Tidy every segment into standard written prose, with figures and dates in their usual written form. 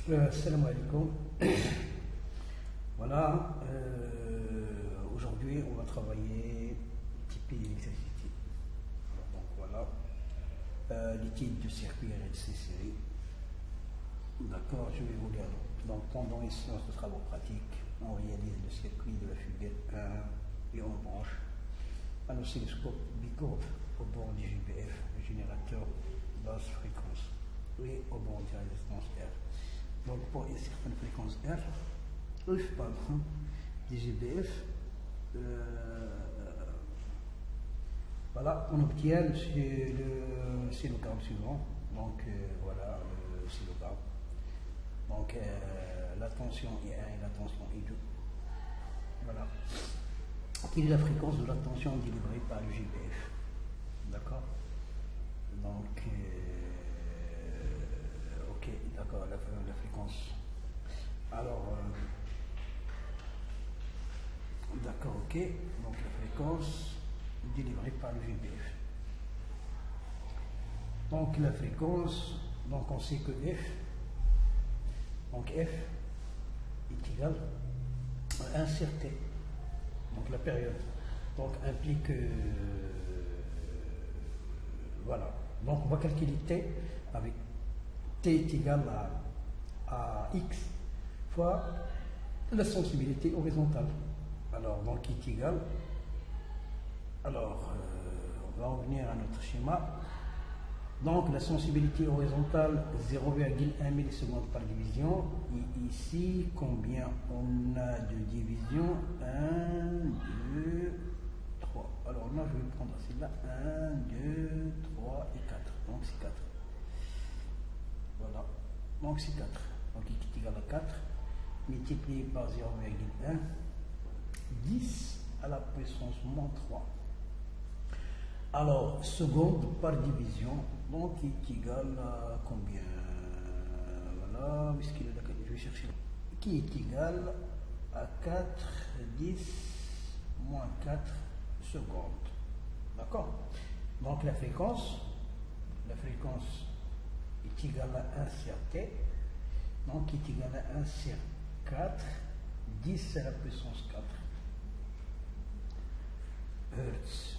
Salam alaikum. Voilà, aujourd'hui on va travailler type d'électricité. Donc voilà, les types de circuits RLC série. D'accord, je vais vous lire. Donc pendant les séances de travaux pratiques, on réalise le circuit de la fuguette 1 et on branche un oscilloscope bicourbe au bord du GBF, le générateur basse fréquence, et au bord de la résistance R. Donc pour une certaine fréquence R, je parle du GBF, voilà, on obtient le oscillogramme suivant. Donc voilà le oscillogramme. Donc la tension est 1 et la tension est 2. Voilà. Quelle est la fréquence de la tension délivrée par le GBF? D'accord. Donc ok, d'accord, la fréquence. Alors d'accord, ok, donc la fréquence délivrée par le GBF. Donc la fréquence, donc on sait que F, donc F est égal à un certain, donc la période, donc implique voilà, donc on va calculer T avec T est égal à X fois la sensibilité horizontale. Alors donc qui est égal, alors on va revenir à notre schéma. Donc la sensibilité horizontale 0,1 millisecondes par division, et ici combien on a de divisions? 1, 2, 3. Alors là je vais prendre celle-là, 1, 2, 3 et 4, donc c'est 4. Voilà, donc c'est 4, donc qui est égal à 4 multiplié par 0,1, 10 à la puissance moins 3. Alors, seconde par division, donc qui est égal à combien? Voilà, puisqu'il est là, je vais chercher. Qui est égal à 4, 10, moins 4 secondes. D'accord? Donc la fréquence est égale à 1 sur T, donc qui est égal à 1 sur 4, 10 à la puissance 4 Hertz.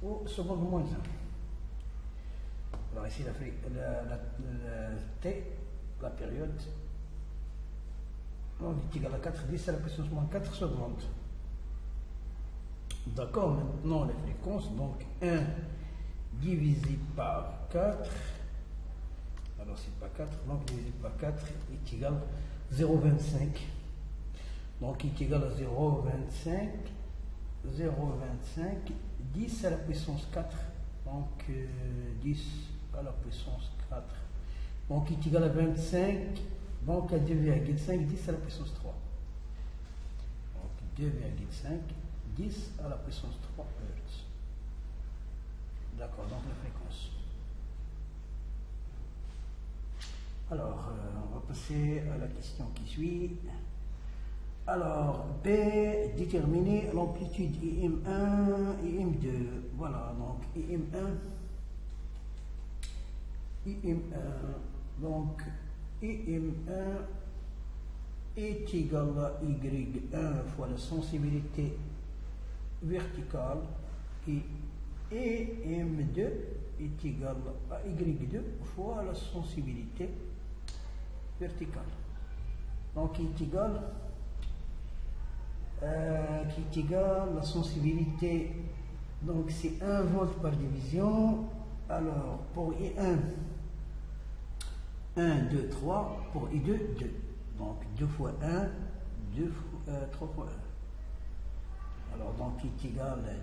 Ou seconde moins 1. Alors ici la T, la période, on est égal à 4, 10 à la puissance moins 4 secondes. D'accord, maintenant les fréquences, donc 1 divisé par 4, alors c'est pas 4, donc divisé par 4 est égal à 0,25. Donc il est égal à 0,25, 10 à la puissance 4, donc 10 à la puissance 4, donc il est égal à 25, donc à 2,5, 10 à la puissance 3. Donc 2,5, 10 à la puissance 3 Hertz. D'accord, donc la fréquence. Alors, on va passer à la question qui suit. Alors, B, déterminer l'amplitude IM1 et IM2. Voilà, donc IM1, donc IM1 est égal à Y1 fois la sensibilité verticale, et IM2 est égal à Y2 fois la sensibilité verticale. Donc il est égal qui est égal la sensibilité, donc c'est 1 volt par division. Alors pour I1, 1, 2, 3, pour I2, 2. Donc 2 fois 1, 3 fois 1. Alors donc il est égal à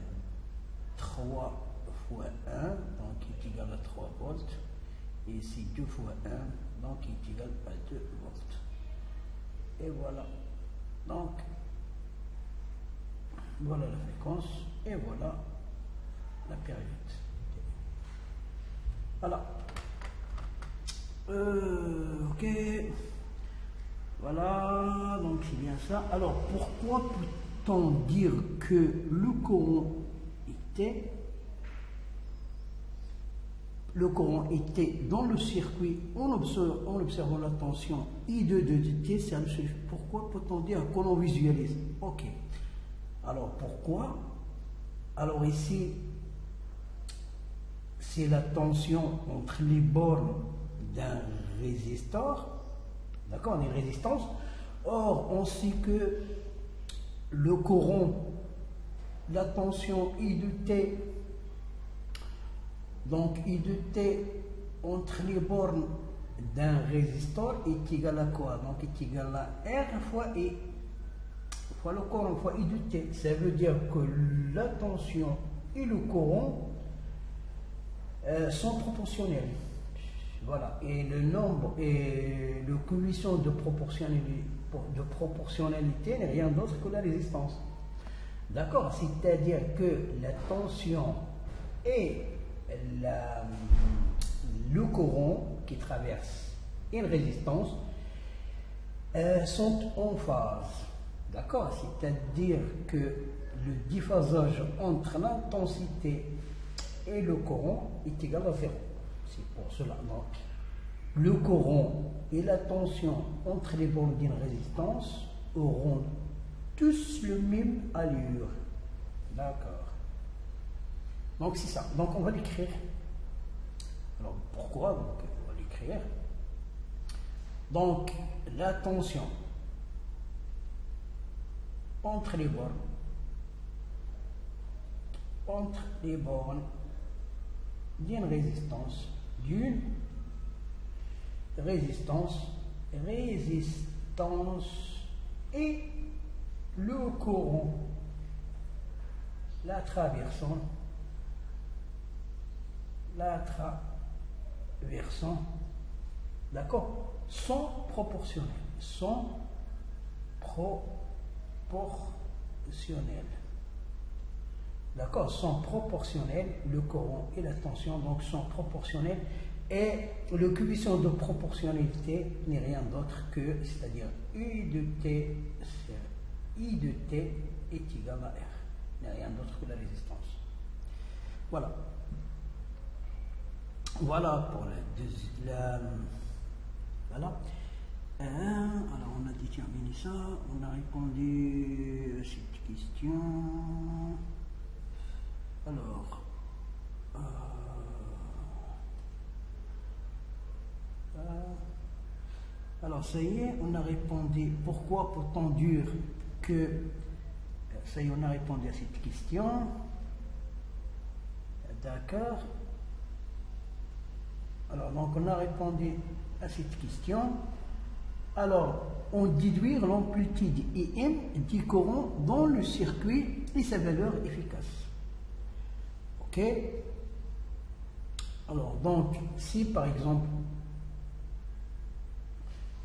3 fois 1, donc il est égal à 3 volts. Et ici 2 fois 1, donc il est égal à 2 volts. Et voilà. Donc voilà la fréquence et voilà la période. Voilà. Ok. Voilà, donc c'est bien ça. Alors pourquoi peut-on dire que le courant était le courant était dans le circuit en observant la tension I2 de dt, c'est pourquoi peut-on dire que l'on visualise? Ok. Alors pourquoi? Alors ici, c'est la tension entre les bornes d'un résisteur, d'accord, une résistance. Or, on sait que le courant, la tension I de T, donc I de T entre les bornes d'un résisteur est égal à quoi? Donc est égal à R fois I, fois le courant fois I de T. Ça veut dire que la tension et le courant sont proportionnels. Voilà. Et le nombre et le coefficient de proportionnalité n'est rien d'autre que la résistance. D'accord? C'est-à-dire que la tension et le courant qui traverse une résistance sont en phase. D'accord? C'est-à-dire que le déphasage entre l'intensité et le courant est égal à 0. C'est pour cela. Donc, le courant et la tension entre les bornes d'une résistance auront tous le même allure. D'accord. Donc, c'est ça. Donc, on va l'écrire. Alors, pourquoi? Donc, on va l'écrire. Donc, la tension entre les bornes d'une résistance et le courant la traversant, d'accord, sont proportionnels, d'accord, sont proportionnels, le courant et la tension donc sont proportionnels, et le coefficient de proportionnalité n'est rien d'autre que, c'est-à-dire I de T est égal à R, n'est rien d'autre que la résistance. Voilà. Voilà pour voilà. Alors on a déterminé ça, on a répondu à cette question. Alors ça y est, on a répondu. Pourquoi peut-on dire que ça y est, on a répondu à cette question. D'accord. Alors donc on a répondu à cette question. Alors, on déduit l'amplitude IM du courant dans le circuit et sa valeur efficace. Ok? Alors, donc, si par exemple,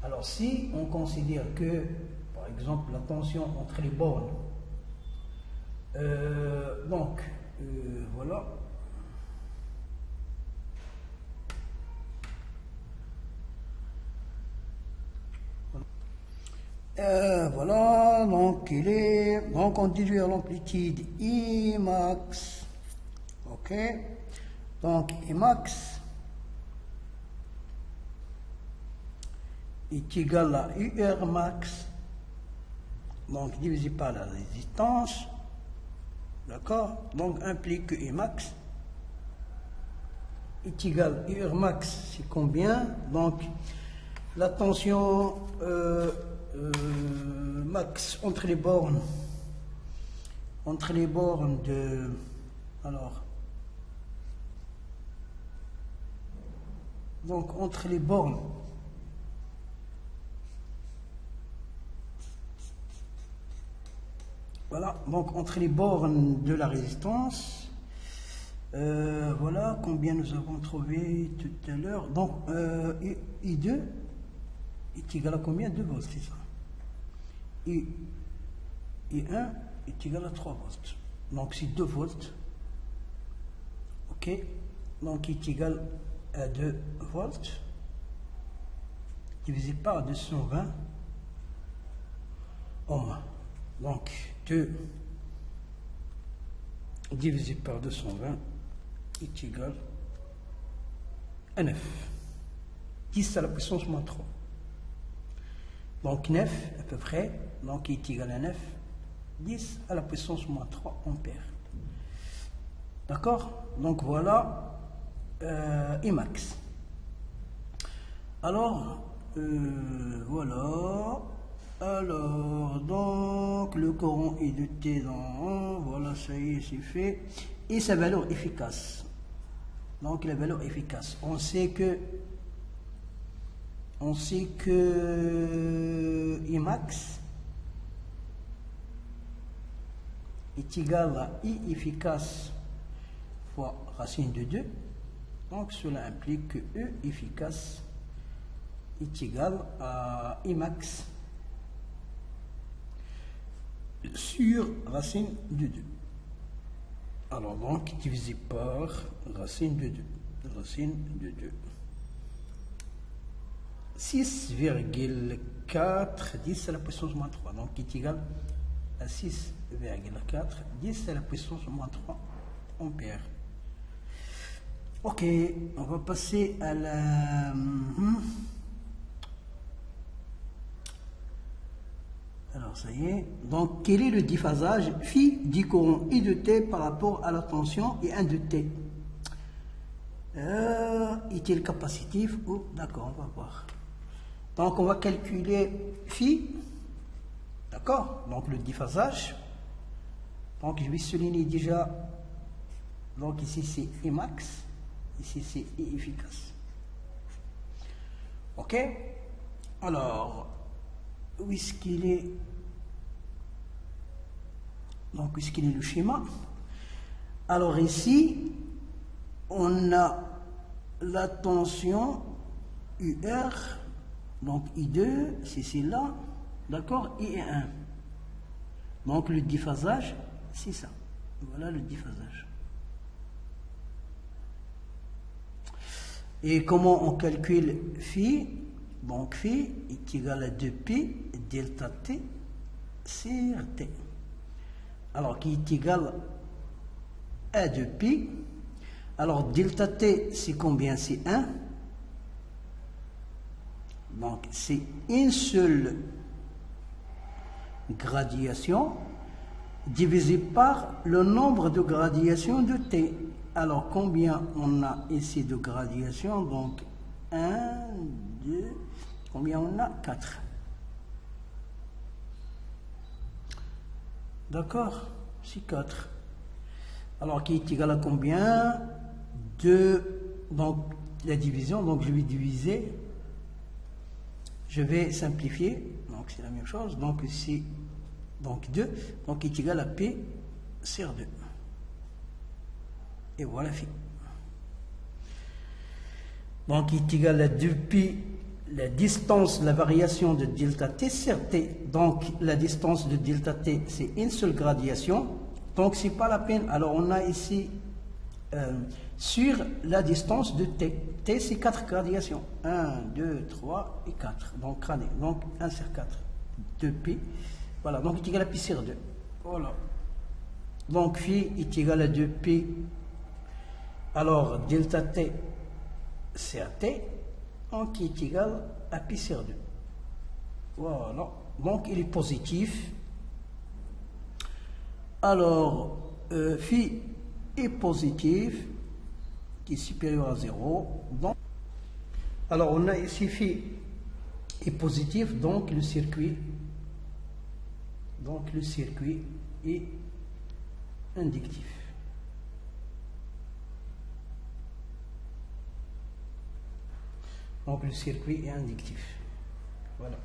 alors si on considère que, par exemple, la tension entre les bornes, voilà. Voilà, donc on déduit l'amplitude I max, ok, donc I max est égal à UR max, donc divisé par la résistance, d'accord, donc implique que I max est égal à UR max, c'est combien? Donc la tension max entre les bornes de, alors donc entre les bornes voilà, donc entre les bornes de la résistance, voilà combien nous avons trouvé tout à l'heure. Donc I2 est égal à combien? 2 volts, c'est ça. I1 est égal à 3 volts. Donc c'est 2 volts. Ok. Donc il est égal à 2 volts divisé par 220 ohms. Donc 2 divisé par 220 est égal à 9. 10 à la puissance moins 3. Donc 9 à peu près, donc est égal à 9. 10 à la puissance moins 3 ampères. D'accord? Donc voilà Emax. Alors, voilà. Alors, donc, le courant est de T dans 1. Voilà, ça y est, c'est fait. Et sa valeur efficace. Donc, la valeur efficace. On sait que Emax est égal à I efficace fois racine de 2. Donc, cela implique que E efficace est égal à Emax sur racine de 2. Alors, donc, divisé par racine de 2. Racine de 2. 6,4 10 à la puissance moins 3. Donc, qui est égal à 6,4 10 à la puissance moins 3 ampères. Ok, on va passer à la... Alors, ça y est. Donc, quel est le déphasage phi du courant I de T par rapport à la tension I1 de T? Est-il capacitif ou... D'accord, on va voir. Donc, on va calculer phi. D'accord? Donc, le déphasage. Donc, je vais souligner déjà. Donc, ici, c'est Emax. Ici, c'est I efficace. Ok? Alors, où est-ce qu'il est? Donc, où est-ce qu'il est le schéma? Alors, ici, on a la tension UR. Donc, I2, c'est celle-là. D'accord? I1. Donc, le déphasage, c'est ça. Voilà le déphasage. Et comment on calcule phi? Donc, phi est égal à 2pi delta T sur T. Alors, qui est égal à 2pi. Alors, delta T, c'est combien? C'est 1. Donc, c'est une seule gradation divisée par le nombre de gradations de T. Alors, combien on a ici de gradations? Donc, 1, 2, combien on a? 4. D'accord? C'est 4. Alors, qui est égal à combien? 2. Donc, la division, donc je vais diviser. Je vais simplifier. Donc, c'est la même chose. Donc, ici, donc 2. Donc, est égal à P sur 2. Et voilà, fait. Donc, il est égal à 2pi, la distance, la variation de delta T sur T. Donc, la distance de delta T, c'est une seule gradation. Donc, c'est pas la peine. Alors, on a ici, sur la distance de T. T, c'est 4 gradations. 1, 2, 3 et 4. Donc, gradé. Donc, 1 sur 4. 2pi. Voilà. Donc, il est égal à pi sur 2. Voilà. Donc, phi est égal à 2pi. Alors, delta T sur T, donc qui est égal à pi sur 2. Voilà. Donc, il est positif. Alors, phi est positif, qui est supérieur à 0. Donc, alors, on a ici phi est positif, donc le circuit est inductif. Donc le circuit est inductif. Voilà.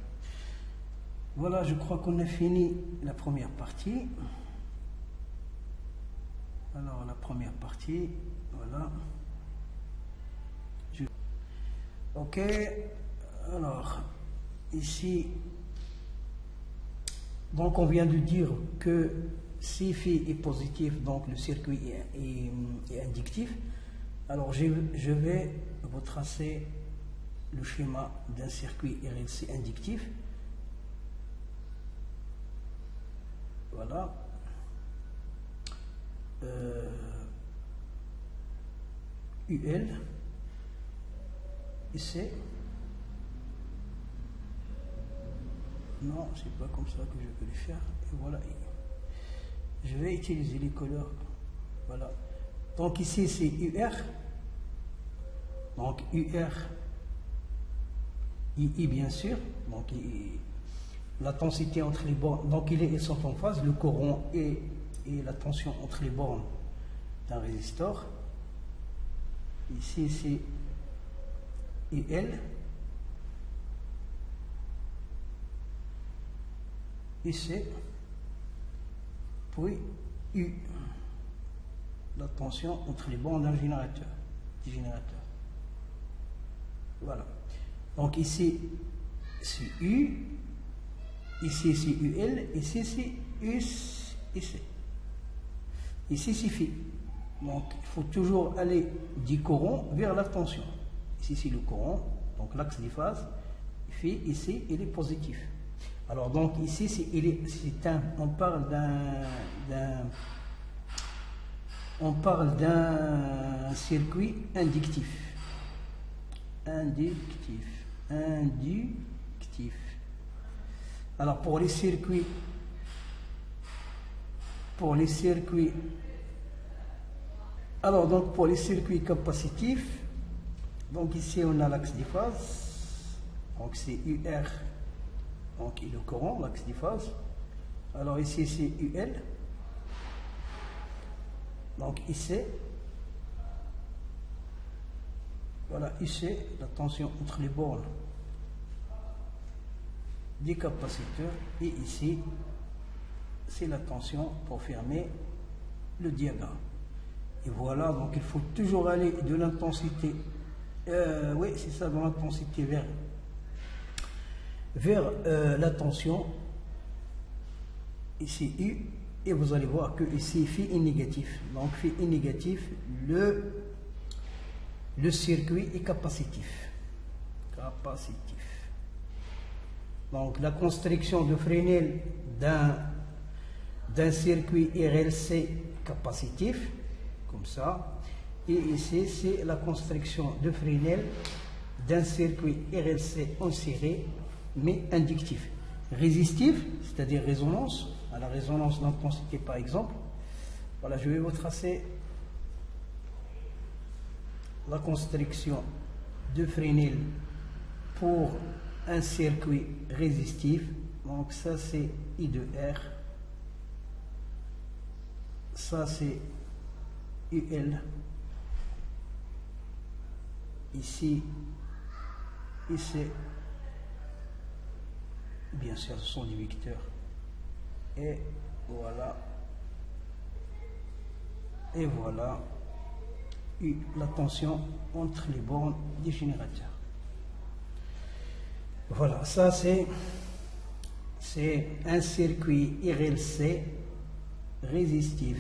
Voilà, je crois qu'on a fini la première partie. Alors la première partie, voilà. Ok. Alors ici, donc on vient de dire que si phi est positif, donc le circuit est inductif. Alors je vais vous tracer le schéma d'un circuit RLC inductif. Voilà. UL. IC. Non, c'est pas comme ça que je peux le faire. Et voilà. Je vais utiliser les couleurs. Voilà. Donc ici c'est UR. Donc UR, II bien sûr. Donc la densité entre les bornes. Donc ils sont en phase, le courant et la tension entre les bornes d'un résistor. Ici c'est UL. IC. Puis U. La tension entre les bornes d'un générateur. Voilà. Donc ici c'est U, ici c'est UL, ici c'est IC. Ici c'est phi. Donc il faut toujours aller du courant vers la tension. Ici c'est le courant, donc l'axe des phases. Phi ici il est positif. Alors donc ici on parle d'un circuit inductif. Alors pour les circuits capacitifs, donc ici on a l'axe des phases, donc c'est UR, donc et le courant, l'axe des phases. Alors ici c'est UL, donc IC. Voilà, ici la tension entre les bornes des capaciteurs, et ici c'est la tension pour fermer le diagramme. Et voilà, donc il faut toujours aller de l'intensité, oui c'est ça, de l'intensité vers la tension, ici U, et vous allez voir que ici phi est négatif. Donc phi est négatif, le circuit est capacitif. Donc la construction de Fresnel d'un circuit RLC capacitif, comme ça, et ici c'est la construction de Fresnel d'un circuit RLC en série, mais inductif. Résistif, c'est-à-dire résonance, à la résonance d'intensité par exemple. Voilà, je vais vous tracer la construction de Fresnel pour un circuit résistif. Donc ça c'est I de R, ça c'est UL, ici bien sûr ce sont des vecteurs, et voilà la tension entre les bornes des générateurs. Voilà, ça c'est un circuit RLC résistif.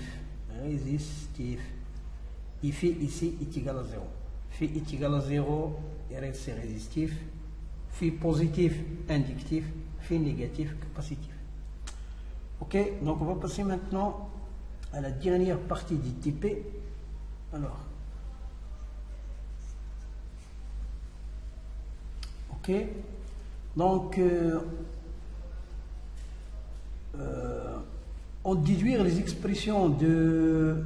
Et phi ici est égal à 0. Phi est égal à 0, RLC résistif. Phi positif, inductif. Phi négatif, capacitif. Ok, donc on va passer maintenant à la dernière partie du TP. Alors, ok, donc on déduire les expressions I1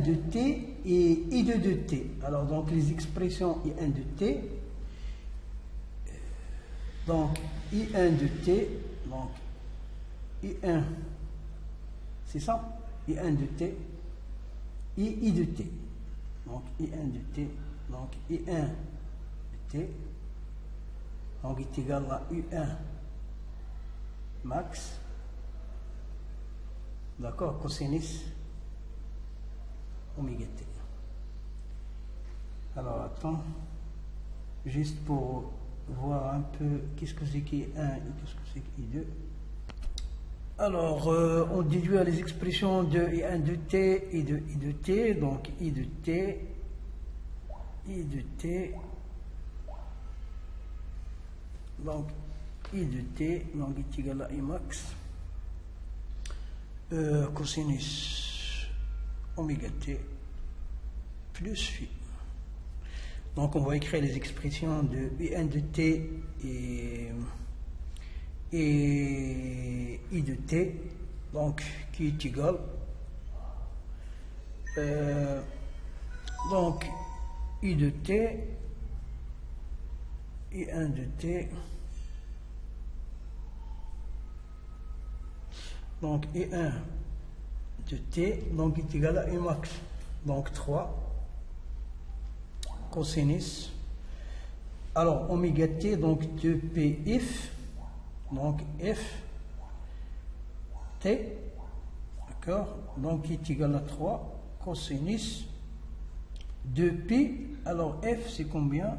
de T et I2 de T. Alors donc les expressions I1 de T, donc I1 de T, donc I1, c'est ça, I1 de T, I de T, donc I1 de T, donc I1 de T, donc est égal à U1 max, d'accord, cosinus oméga T. Alors attends, juste pour voir un peu qu'est-ce que c'est qu'I1 et qu'est-ce que c'est qu'I2. Alors, on déduit les expressions de I1 de T et de I de T, donc I de T, donc I de T, donc est égal à I max, cosinus oméga T plus phi. Donc on va écrire les expressions de UN de T et I de T, donc qui est égal. Donc I de T, I1 de T, donc I1 de T, donc est égal à I max, donc 3 cosinus, alors oméga T, donc 2P if, donc F T, d'accord, donc est égal à 3 cosinus 2P, alors F c'est combien?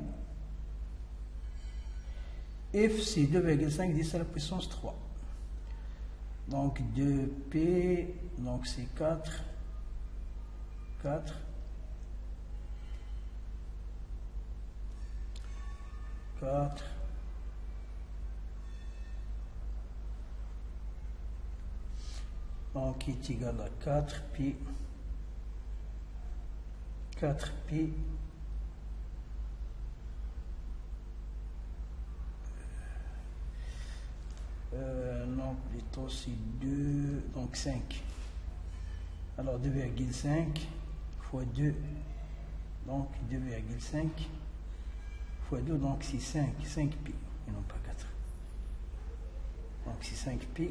F c'est 2,5 10 à la puissance 3. Donc 2P, donc c'est 4. Donc qui est égal à 4Pi. 4Pi. Non, plutôt c'est 2, donc 5. Alors 2,5 fois 2, donc 2,5 fois 2, donc c'est 5pi, et non pas 4. Donc c'est 5pi.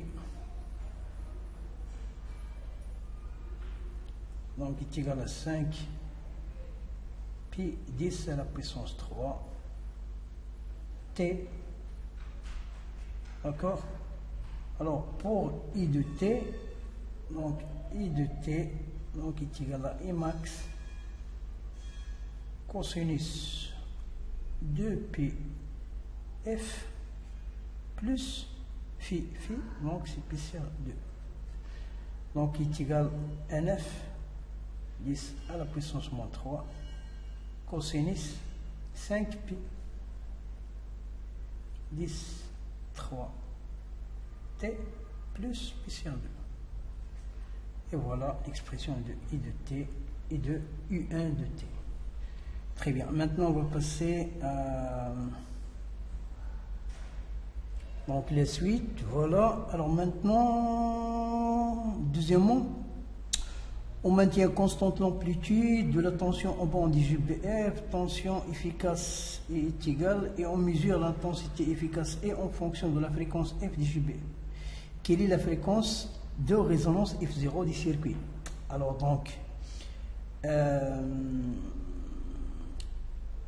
Donc il est égal à 5 pi 10 à la puissance 3 t. D'accord? Alors pour I de t, donc I de t, donc est égal à I max cosinus 2pi f plus phi, donc c'est pi sur 2. Donc est égal à nf 10 à la puissance moins 3 cosinus 5pi 10 3 t plus pi sur 2. Et voilà l'expression de I de t et de U1 de t. Très bien. Maintenant, on va passer à donc la suite. Voilà. Alors maintenant, deuxièmement, on maintient constante l'amplitude de la tension en bande IGBF, tension efficace est égale, et on mesure l'intensité efficace et en fonction de la fréquence F d'IGBF. Quelle est la fréquence de résonance F0 du circuit? Alors donc,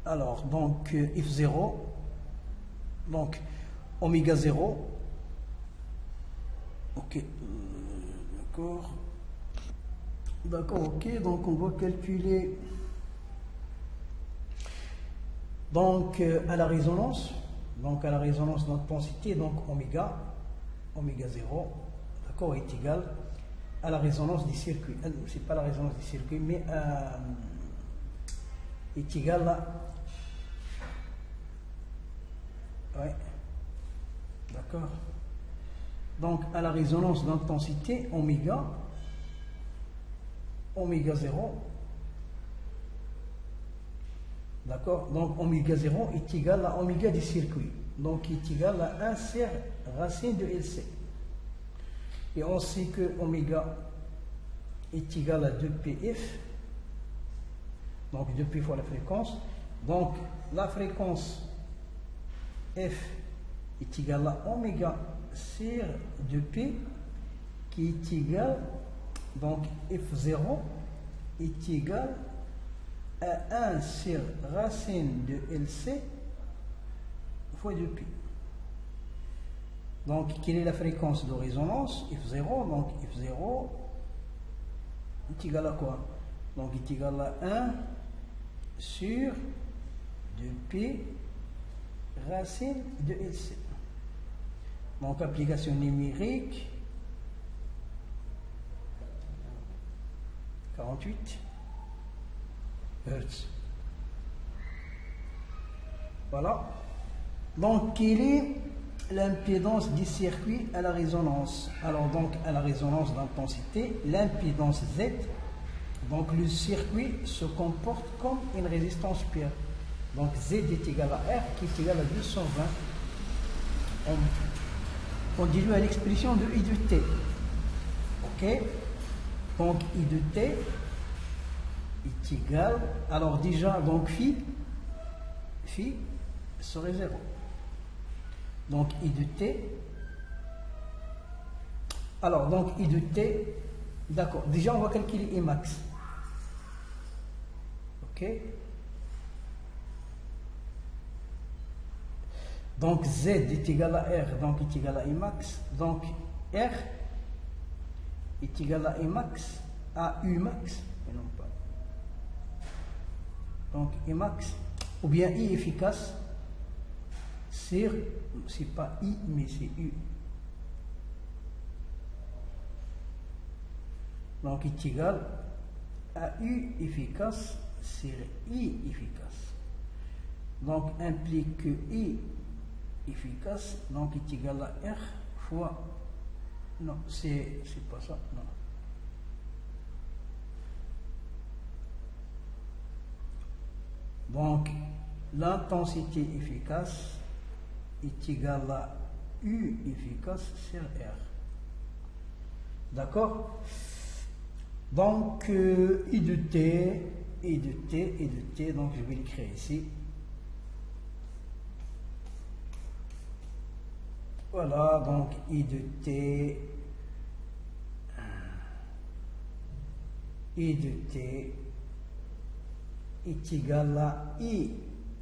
F0, donc oméga 0, ok, d'accord, ok, donc on va calculer donc à la résonance d'intensité, donc oméga 0, d'accord, est égal à la résonance du circuit. C'est pas la résonance du circuit, mais est égal à, ouais, d'accord, donc à la résonance d'intensité oméga 0, d'accord, donc oméga 0 est égal à oméga du circuit, donc est égal à 1 sur racine de LC, et on sait que oméga est égal à 2pf, donc 2p fois la fréquence, donc la fréquence f est égale à oméga sur 2p qui est égal, donc f0 est égal à 1 sur racine de LC fois 2pi. Donc quelle est la fréquence de résonance? F0, donc F0 est égal à quoi? Donc est égal à 1 sur 2pi racine de LC. Donc application numérique 48 Hz. Voilà. Donc quelle est l'impédance du circuit à la résonance? Alors donc à la résonance d'intensité, l'impédance Z, donc le circuit se comporte comme une résistance paire. Donc Z est égal à R qui est égal à 220. On dilue à l'expression de I de T. Ok? Donc I de T est égal. Alors déjà, donc phi serait 0. Donc I de T. Alors donc I de T. D'accord. Déjà on va calculer I max. Ok? Donc Z est égal à R, donc est égal à I max. Donc R est égal à I max, à U max, et non pas. Donc I max, ou bien I efficace, c'est pas I, mais c'est U. Donc est égal à U efficace sur I efficace. Donc implique que I efficace, donc est égal à R fois, non, c'est pas ça, non. Donc l'intensité efficace est égale à U efficace sur R. D'accord? Donc I de T, I de T, I de T, donc je vais l'écrire ici. Voilà, donc I de T, I de T est égal à I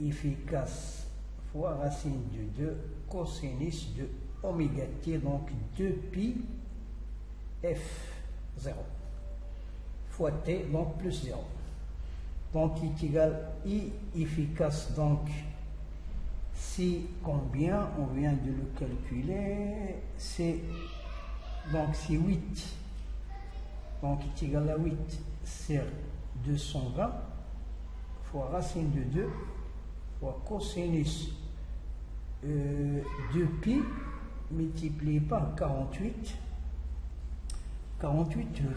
efficace fois racine de 2 cosinus de oméga T, donc 2pi F0 fois T, donc plus 0. Donc il est égal à I efficace, donc si combien, on vient de le calculer, c'est donc c'est 8, donc il est égal à 8 sur 220 fois racine de 2 fois cosinus 2pi multiplié par 48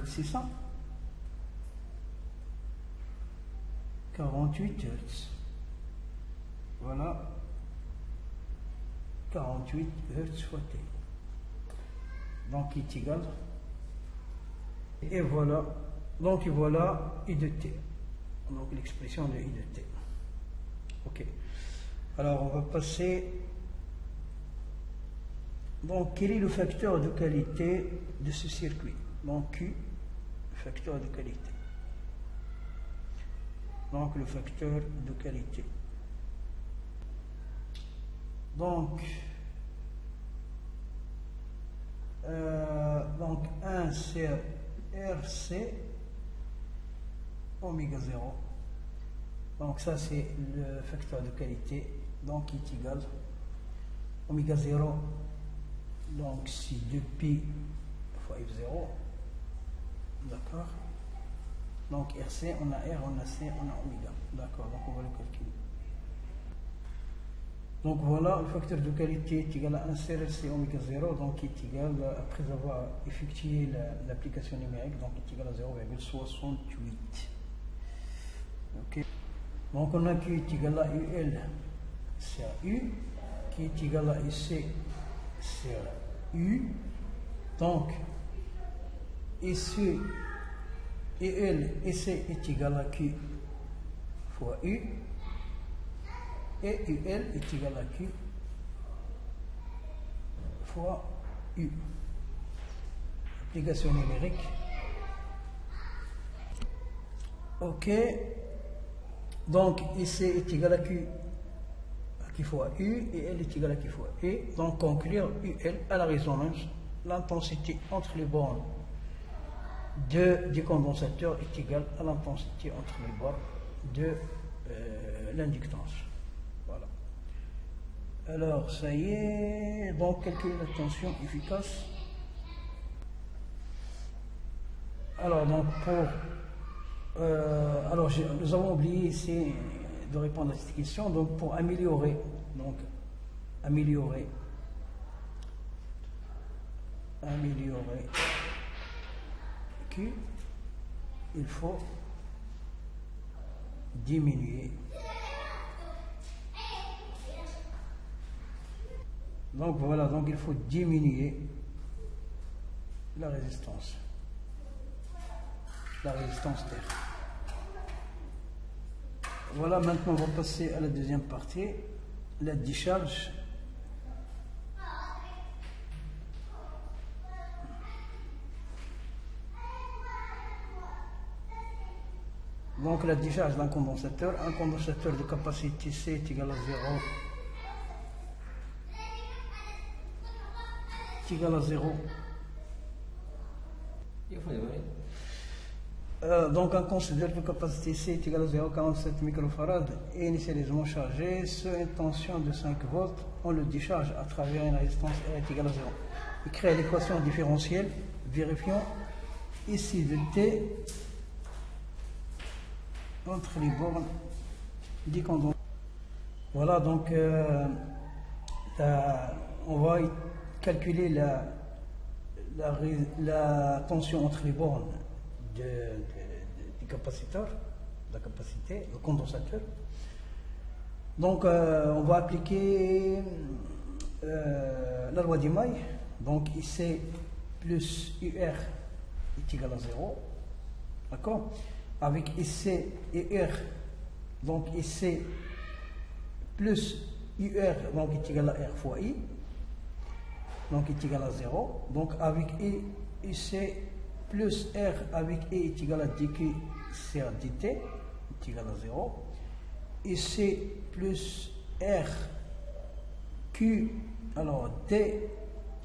c'est ça, 48 Hz, voilà, 48 Hz fois T, donc il est égal, et voilà, donc voilà I de T, donc l'expression de I de T. Ok, alors on va passer, donc quel est le facteur de qualité de ce circuit? Donc Q, facteur de qualité. Donc le facteur de qualité. Donc 1 c'est RC oméga 0. Donc ça c'est le facteur de qualité, donc qui est égal oméga 0, donc c'est 2pi fois F0, d'accord. Donc RC, on a R, on a C, on a oméga, d'accord, donc on va le calculer. Donc voilà, le facteur de qualité est égal à 1 sur RC oméga 0, donc qui est égal, après avoir effectué l'application numérique, donc est égal à 0,68. Ok. Donc on a Q est égal à UL sur U, qui est égal à IC sur U. Donc IC UL est égal à Q fois U, et UL est égal à Q fois U. Application numérique. Ok. Donc IC est égal à Q fois U et L est égal à Q fois E. Donc conclure UL à la résonance, l'intensité entre les bornes du condensateur est égale à l'intensité entre les bornes de l'inductance. Voilà. Alors ça y est, donc calculer la tension efficace. Alors donc nous avons oublié ici de répondre à cette question. Donc pour améliorer Q, il faut diminuer Donc voilà, donc il faut diminuer la résistance terre. Voilà, maintenant on va passer à la deuxième partie, la décharge. Donc la décharge d'un condensateur, un condensateur de capacité C est égal à 0. Donc un condensateur de capacité C est égal à 0,47 microfarad et initialement chargé sous une tension de 5 volts. On le décharge à travers une résistance R est égale à 0. Il crée l'équation différentielle. Vérifions ici de T entre les bornes du condensateur. Voilà, donc on va calculer la tension entre les bornes du capaciteur, la capacité, le condensateur. Donc on va appliquer la loi d'Emaille. Donc IC plus UR est égal à 0. D'accord? Avec IC et R, donc IC plus UR, donc est égal à R fois I, donc est égal à 0. Donc avec IC plus R avec I est égal à dQ sur dt, est égal à 0. IC plus R Q, alors D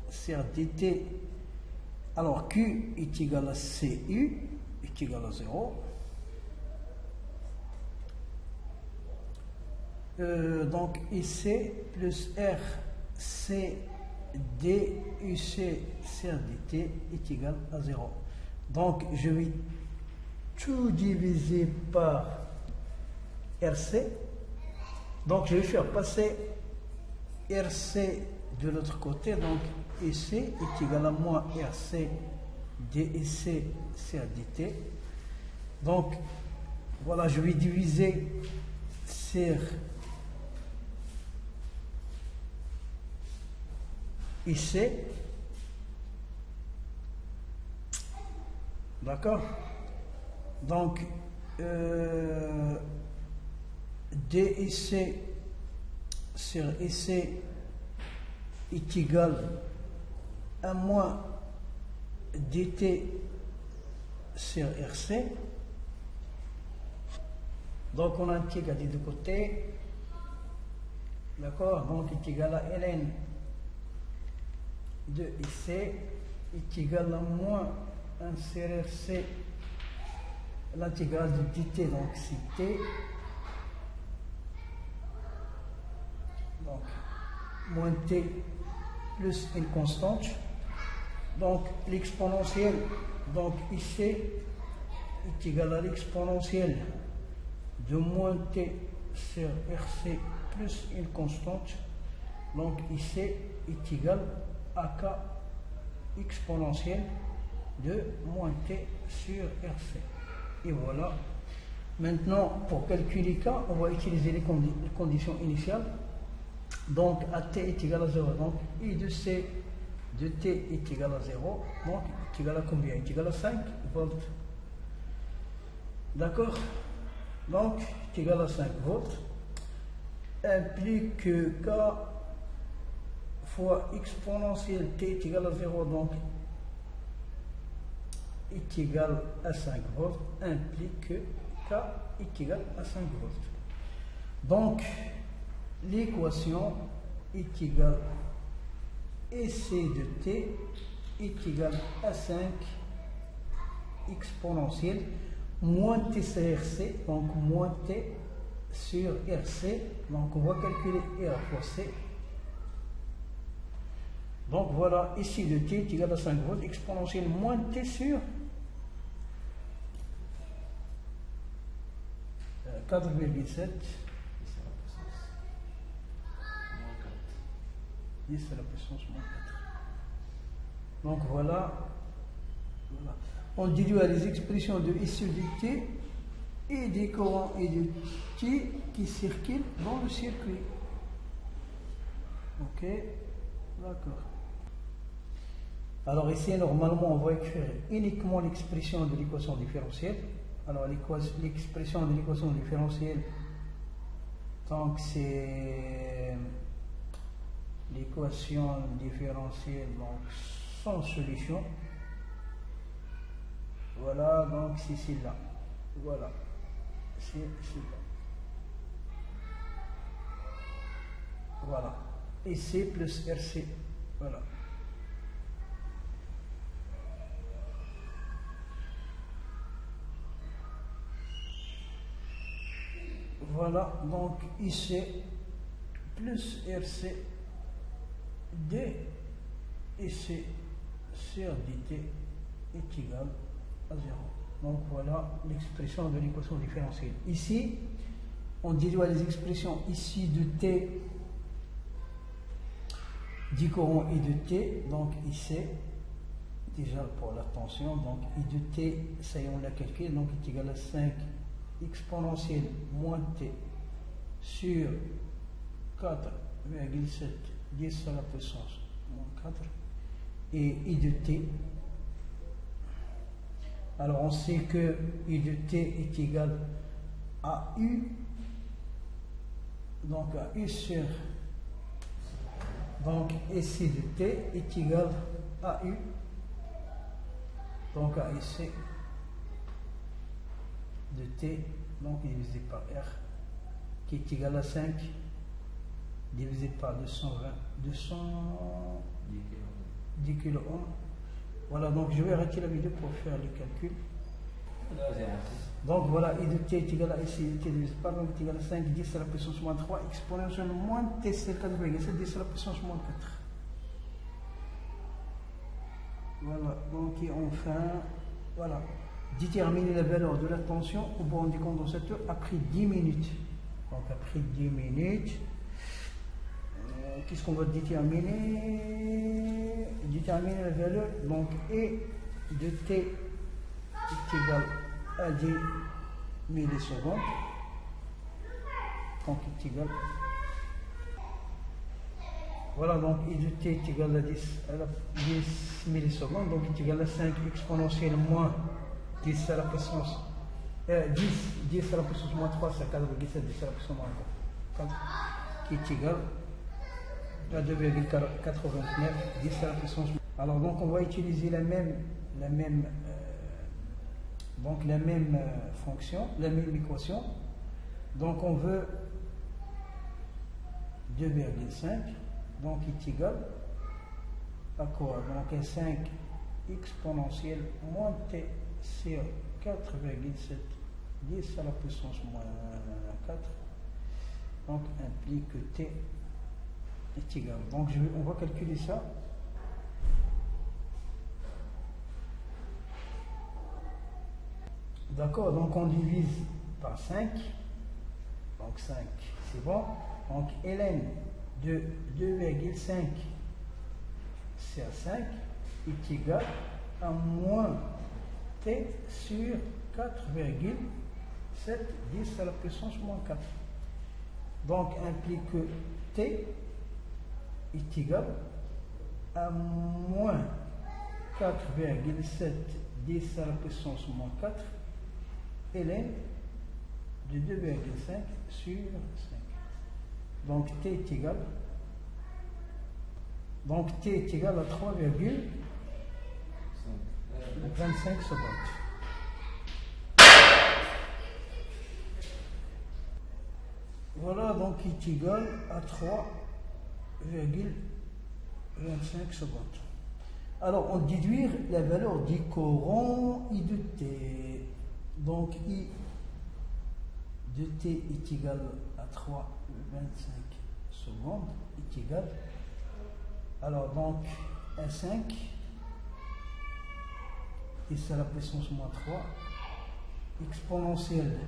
sur dt, alors Q est égal à CU, est égal à 0. Donc IC plus R C D UC sur dt est égal à 0. Donc je vais tout diviser par RC. Donc je vais faire passer RC de l'autre côté. Donc IC est égal à moins RC DIC sur dt. Donc voilà, je vais diviser sur IC, d'accord? Donc DIC sur IC est égal à moins DT sur RC. Donc on intègre des deux côtés, d'accord? Donc est égal à ln de IC est égal à moins 1 sur RC, l'intégrale de dt, donc c'est T, donc moins T plus une constante, donc l'exponentielle, donc IC est égal à l'exponentielle de moins T sur RC plus une constante, donc IC est égal à K exponentielle de moins T sur RC. Et voilà. Maintenant, pour calculer K, on va utiliser les conditions initiales. Donc, à T est égal à 0. Donc, I de C de T est égal à 0. Donc, est égal à combien? Est égal à 5 volts. D'accord? Donc, est égal à 5 volts. Implique que K fois exponentielle T est égal à 0, donc est égal à 5 volts, implique que K est égal à 5 volts. Donc, l'équation est égale EC de T est égal à 5 exponentielle moins T sur RC, donc moins T sur RC, donc on va calculer R fois C. Donc voilà, ici de T est égal à 5 volts, exponentielle moins T sur 4,7 10 à la puissance moins 4. Donc voilà. On déduit les expressions de I sur dt et des courants et de T qui circulent dans le circuit. Ok. D'accord. Alors ici, normalement, on va écrire uniquement l'expression de l'équation différentielle. Alors l'expression de l'équation différentielle, donc c'est l'équation différentielle donc sans solution. Voilà, donc c'est celle-là. Voilà, c'est celle-là. Voilà. Et C plus RC. Voilà. Voilà, donc IC plus RC D IC sur DT est égal à 0. Donc voilà l'expression de l'équation différentielle. Ici, on déduit les expressions ici de T du courant I de T, donc IC, déjà pour la tension, donc I de T, ça y est, on l'a calculé, donc est égal à 5 exponentielle moins T sur 4,7 10 à la puissance moins 4 et I de T. Alors on sait que I de T est égal à U, donc à U sur, donc IC de T est égal à U, donc à IC de T, donc divisé par R, qui est égal à 5, divisé par 210 kilo ohm. Voilà, donc je vais arrêter la vidéo pour faire le calcul. Donc voilà, I de T est égal à IC de T divisé par, donc est égal à 5, 10 à la puissance moins 3, exponentielle moins T, c'est 4,7, 10 à la puissance moins 4. Voilà, donc et enfin, voilà. Déterminer la valeur de la tension au bord du condensateur après 10 minutes. Donc après 10 minutes, qu'est-ce qu'on va déterminer? Déterminer la valeur, donc E de T est égal à 10 millisecondes. Donc est égal. Voilà, donc I de T est égal à 10 millisecondes, donc est égal à 5 exponentielle moins 10 à la puissance 10 à la puissance moins 3, c'est 4,7, 10 à la puissance moins 4, qui est égal à 2,89, 10 à la puissance. Alors donc on va utiliser la même fonction, la même équation. Donc on veut 2,5, donc est égal à quoi? Donc à 5 exponentielle moins T sur 4,7 10 à la puissance moins 4, donc implique que T est égal. Donc on va calculer ça. D'accord, donc on divise par 5, donc 5 c'est bon, donc ln de 2,5 c'est à 5 est égal à moins T sur 4,7 10 à la puissance moins 4. Donc implique que T est égal à moins 4,7 10 à la puissance moins 4 ln de 2,5 sur 5. Donc T est égal, donc T est égal à 3,25 secondes. Voilà, donc il est égal à 3,25 secondes. Alors on déduire la valeur du courant I de T. Donc I de T est égal à 3,25 secondes est égal. Alors donc à 5 et c'est la puissance moins 3 exponentielle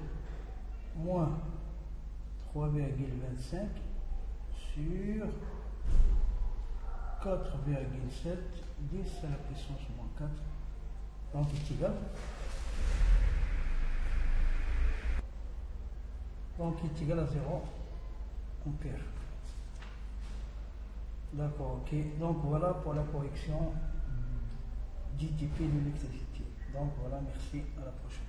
moins 3,25 sur 4,7 10 à la puissance moins 4, donc est égal. Donc est égal à 0 ampère. D'accord, ok. Donc voilà pour la correction d'ITP de l'électricité. Donc voilà, merci, à la prochaine.